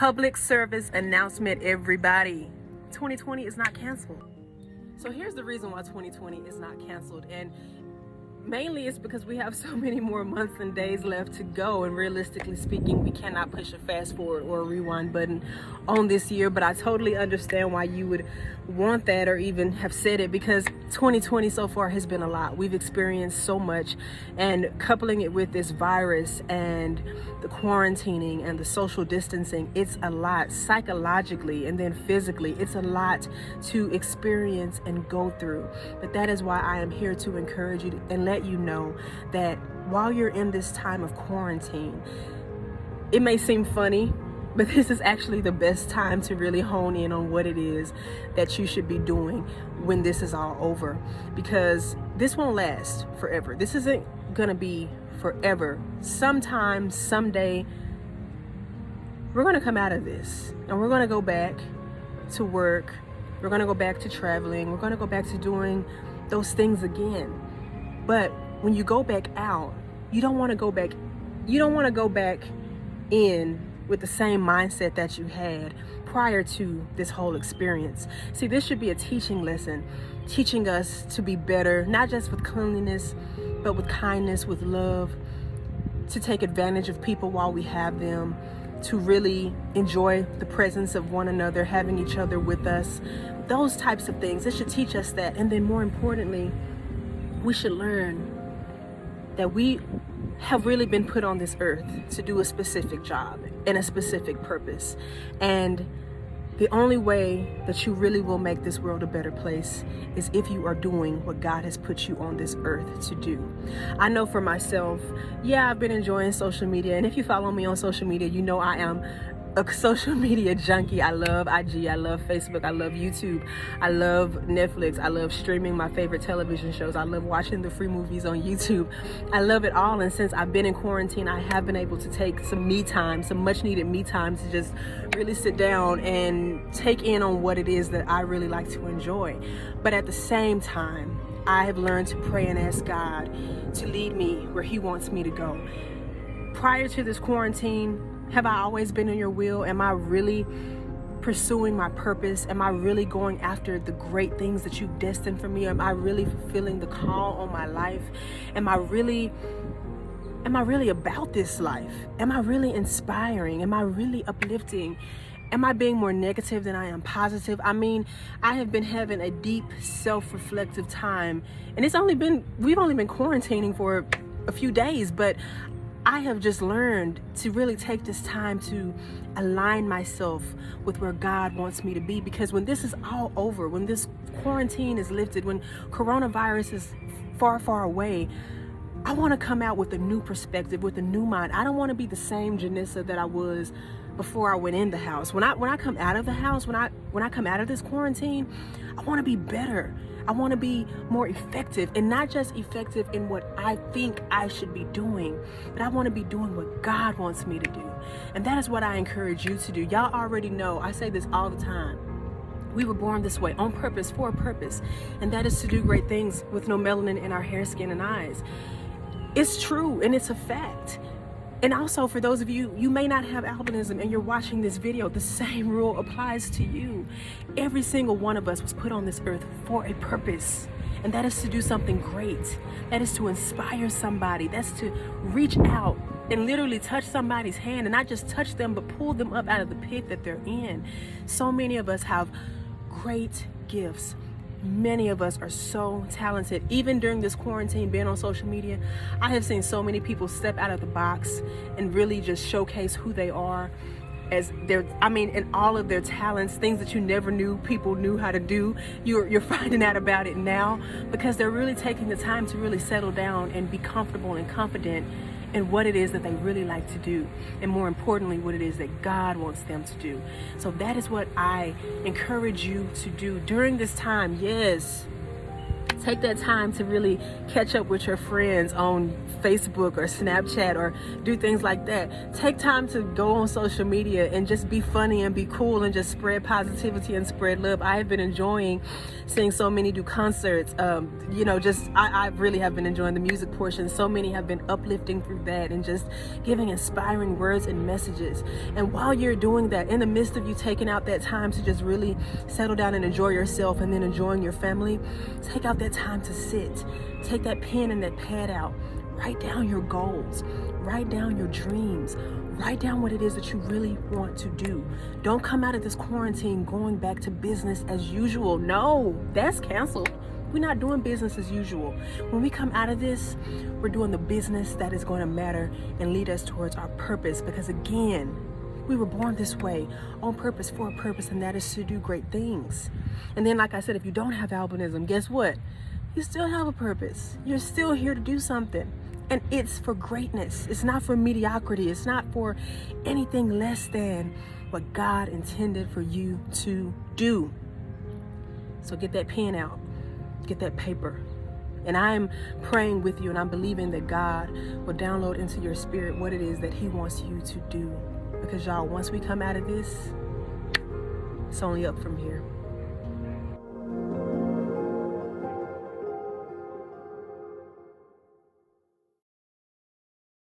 Public service announcement, everybody. 2020 is not canceled. So here's the reason why 2020 is not canceled. And mainly it's because we have so many more months and days left to go, and realistically speaking, we cannot push a fast forward or a rewind button on this year. But I totally understand why you would want that or even have said it, because 2020 so far has been a lot. We've experienced so much, and coupling it with this virus and the quarantining and the social distancing, it's a lot psychologically and then physically. It's a lot to experience and go through. But that is why I am here to encourage you and let you know that while you're in this time of quarantine, it may seem funny, but this is actually the best time to really hone in on what it is that you should be doing when this is all over, because this won't last forever. This isn't gonna be forever. Sometime, someday, we're gonna come out of this and we're gonna go back to work. We're gonna go back to traveling. We're gonna go back to doing those things again. But when you go back out, you don't want to go back in with the same mindset that you had prior to this whole experience. See, this should be a teaching lesson, teaching us to be better, not just with cleanliness, but with kindness, with love, to take advantage of people while we have them, to really enjoy the presence of one another, having each other with us, those types of things. It should teach us that. And then more importantly, we should learn that we have really been put on this earth to do a specific job and a specific purpose. And the only way that you really will make this world a better place is if you are doing what God has put you on this earth to do. I know for myself, I've been enjoying social media. And if you follow me on social media, you know I am a social media junkie. I love IG, I love Facebook, I love YouTube, I love Netflix, I love streaming my favorite television shows, I love watching the free movies on YouTube. I love it all. And since I've been in quarantine, I have been able to take some me time, some much needed me time, to just really sit down and take in on what it is that I really like to enjoy. But at the same time, I have learned to pray and ask God to lead me where He wants me to go. Prior to this quarantine, have I always been in your will? Am I really pursuing my purpose? Am I really going after the great things that you've destined for me? Am I really fulfilling the call on my life? Am I really about this life? Am I really inspiring? Am I really uplifting? Am I being more negative than I am positive? I mean, I have been having a deep self-reflective time, and we've only been quarantining for a few days, but I have just learned to really take this time to align myself with where God wants me to be. Because when this is all over, when this quarantine is lifted, when coronavirus is far, far away, I want to come out with a new perspective, with a new mind. I don't want to be the same Janissa that I was before I went in the house. When I come out of the house, when I come out of this quarantine, I want to be better. I want to be more effective, and not just effective in what I think I should be doing, but I want to be doing what God wants me to do. And that is what I encourage you to do. Y'all already know, I say this all the time. We were born this way on purpose, for a purpose, and that is to do great things with no melanin in our hair, skin, and eyes. It's true, and it's a fact. And also, for those of you, you may not have albinism and you're watching this video, the same rule applies to you. Every single one of us was put on this earth for a purpose. And that is to do something great. That is to inspire somebody. That's to reach out and literally touch somebody's hand, and not just touch them, but pull them up out of the pit that they're in. So many of us have great gifts. Many of us are so talented. Even during this quarantine, being on social media, I have seen so many people step out of the box and really just showcase who they are in all of their talents, things that you never knew people knew how to do. You're finding out about it now, because they're really taking the time to really settle down and be comfortable and confident in what it is that they really like to do, and more importantly, what it is that God wants them to do. So that is what I encourage you to do during this time. Yes, Take that time to really catch up with your friends on Facebook or Snapchat or do things like that. Take time to go on social media and just be funny and be cool and just spread positivity and spread love. I have been enjoying seeing so many do concerts. I really have been enjoying the music portion. So many have been uplifting through that and just giving inspiring words and messages. And while you're doing that, in the midst of you taking out that time to just really settle down and enjoy yourself and then enjoying your family, take out that time to sit. Take that pen and that pad out. Write down your goals. Write down your dreams. Write down what it is that you really want to do. Don't come out of this quarantine going back to business as usual. No, that's canceled. We're not doing business as usual. When we come out of this, we're doing the business that is going to matter and lead us towards our purpose. Because again, we were born this way on purpose, for a purpose, and that is to do great things. And then, like I said, if you don't have albinism, guess what? You still have a purpose. You're still here to do something. And it's for greatness. It's not for mediocrity. It's not for anything less than what God intended for you to do. So get that pen out. Get that paper. And I'm praying with you, and I'm believing that God will download into your spirit what it is that He wants you to do. Because y'all, once we come out of this, it's only up from here.